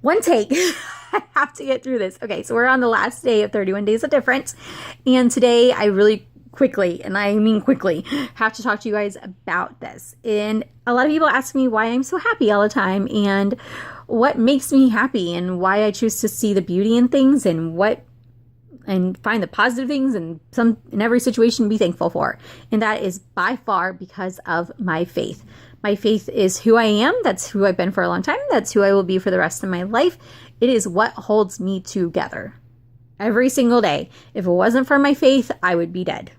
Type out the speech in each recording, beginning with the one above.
one take. I have to get through this. Okay, so we're on the last day of 31 Days of Difference. And today I really quickly, and I mean quickly, have to talk to you guys about this. And a lot of people ask me why I'm so happy all the time and what makes me happy and why I choose to see the beauty in things and find the positive things and in every situation be thankful for. And that is by far because of my faith. My faith is who I am. That's who I've been for a long time. That's who I will be for the rest of my life. It is what holds me together every single day. If it wasn't for my faith, I would be dead.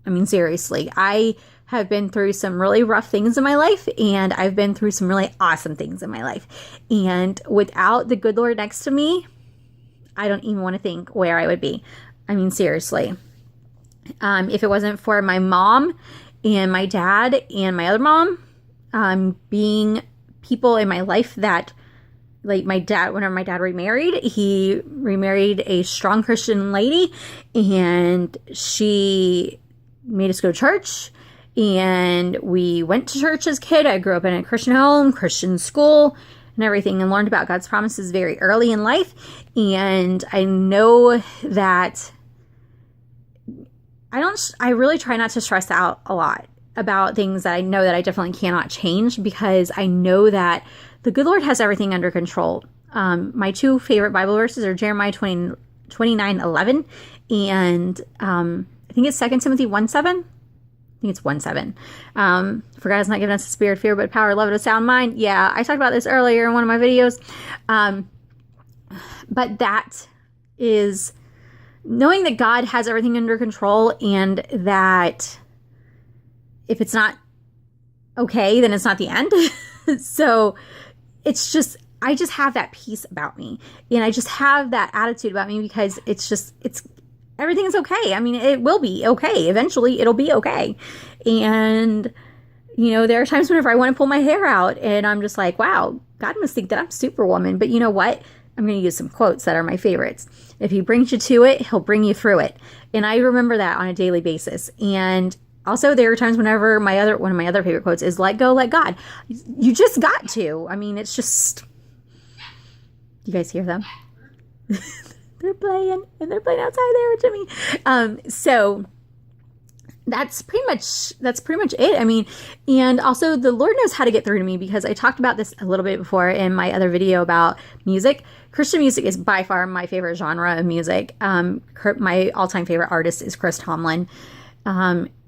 I mean, seriously, I have been through some really rough things in my life, and I've been through some really awesome things in my life. And without the good Lord next to me, I don't even want to think where I would be. I mean, seriously. If it wasn't for my mom and my dad and my other mom, being people in my life that, like my dad, whenever my dad remarried, he remarried a strong Christian lady, and she made us go to church, and we went to church as a kid. I grew up in a Christian home, Christian school, and everything, and learned about God's promises very early in life. And I know that I really try not to stress out a lot about things that I know that I definitely cannot change, because I know that the good Lord has everything under control. My two favorite Bible verses are Jeremiah 29:11 and I think it's 2 Timothy 1:7. I think it's 1:7. For God has not given us a spirit of fear, but power, love, and a sound mind. Yeah, I talked about this earlier in one of my videos. But that is knowing that God has everything under control, and that if it's not okay, then it's not the end. So it's just, I just have that peace about me, and I just have that attitude about me, because everything is okay. I mean, it will be okay. Eventually it'll be okay. And, there are times whenever I want to pull my hair out and I'm just like, wow, God must think that I'm Superwoman. But you know what? I'm going to use some quotes that are my favorites. If he brings you to it, he'll bring you through it. And I remember that on a daily basis. And also there are times whenever one of my other favorite quotes is let go, let God. You just got to. I mean, it's just, you guys hear them? They're playing, and they're playing outside there with Jimmy. So that's pretty much it. I mean, and also the Lord knows how to get through to me, because I talked about this a little bit before in my other video about music. Christian music is by far my favorite genre of music. My all-time favorite artist is Chris Tomlin. That's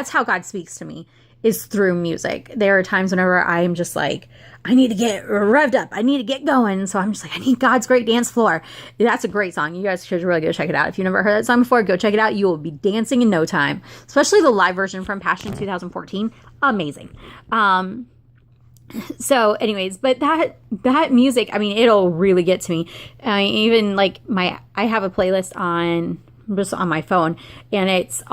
how God speaks to me, is through music. There are times whenever I'm just like, I need to get revved up. I need to get going. So I'm just like, I need God's Great Dance Floor. That's a great song. You guys should really go check it out. If you've never heard that song before, go check it out. You will be dancing in no time, especially the live version from Passion 2014. Amazing. So anyways, but that music, I mean, it'll really get to me. I mean, even like I have a playlist on my phone, and it's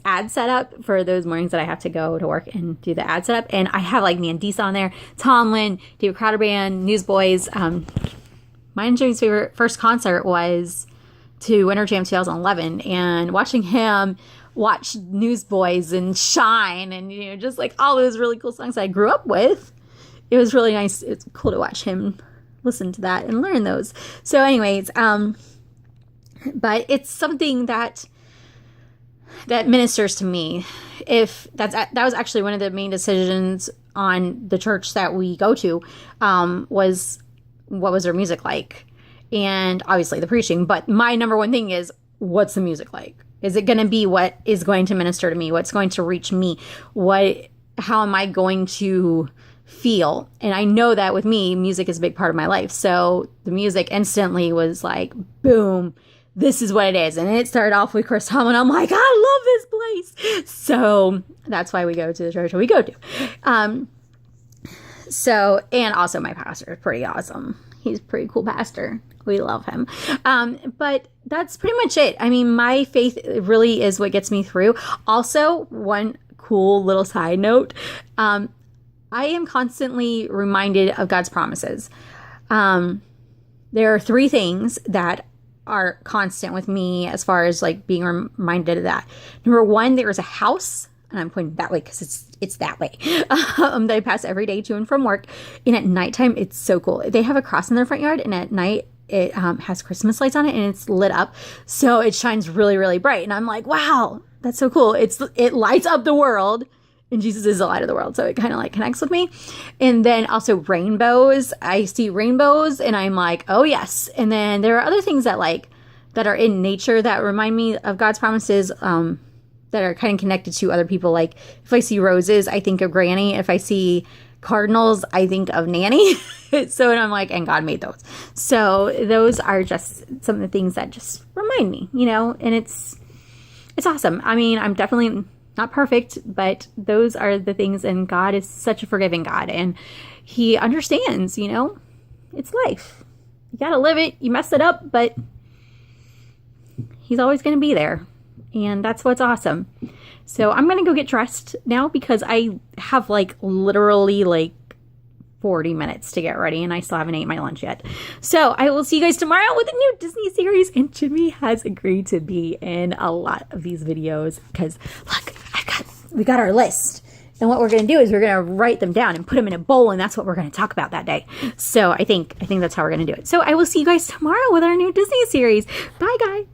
ad setup for those mornings that I have to go to work and do the ad setup. And I have like Mandisa on there, Tomlin, David Crowder Band, Newsboys. Mine and Jimmy's favorite first concert was to Winter Jam 2011, and watching him watch Newsboys and Shine, and just like all those really cool songs that I grew up with. It was really nice. It's cool to watch him listen to that and learn those. So anyways, but it's something that ministers to me. That was actually one of the main decisions on the church that we go to, was what was their music like, and obviously the preaching. But my number one thing is, what's the music like? Is it going to be what is going to minister to me? What's going to reach me? How am I going to feel? And I know that with me, music is a big part of my life. So the music instantly was like, boom, this is what it is. And it started off with Chris Tomlin. I'm like, I love this place. So that's why we go to the church we go to. And also my pastor is pretty awesome. He's a pretty cool pastor. We love him. But that's pretty much it. I mean, my faith really is what gets me through. Also, one cool little side note, I am constantly reminded of God's promises. There are three things that are constant with me as far as like being reminded of that. Number one, there is a house and I'm pointing that way because it's that way, that I pass every day to and from work. And at nighttime, it's so cool. They have a cross in their front yard, and at night, it has Christmas lights on it, and it's lit up. So it shines really, really bright. And I'm like, wow, that's so cool. It lights up the world. And Jesus is the light of the world. So it kind of like connects with me. And then also rainbows. I see rainbows and I'm like, oh yes. And then there are other things that are in nature that remind me of God's promises, that are kind of connected to other people. Like if I see roses, I think of Granny. If I see cardinals, I think of Nanny. So, and I'm like, and God made those. So those are just some of the things that just remind me, and it's awesome. I mean, I'm definitely not perfect, but those are the things, and God is such a forgiving God, and he understands, it's life. You got to live it. You mess it up, but he's always going to be there. And that's what's awesome. So I'm going to go get dressed now because I have literally 40 minutes to get ready, and I still haven't ate my lunch yet. So I will see you guys tomorrow with a new Disney series. And Jimmy has agreed to be in a lot of these videos because look, we got our list. And what we're going to do is we're going to write them down and put them in a bowl, and that's what we're going to talk about that day. So I think that's how we're going to do it. So I will see you guys tomorrow with our new Disney series. Bye, guys.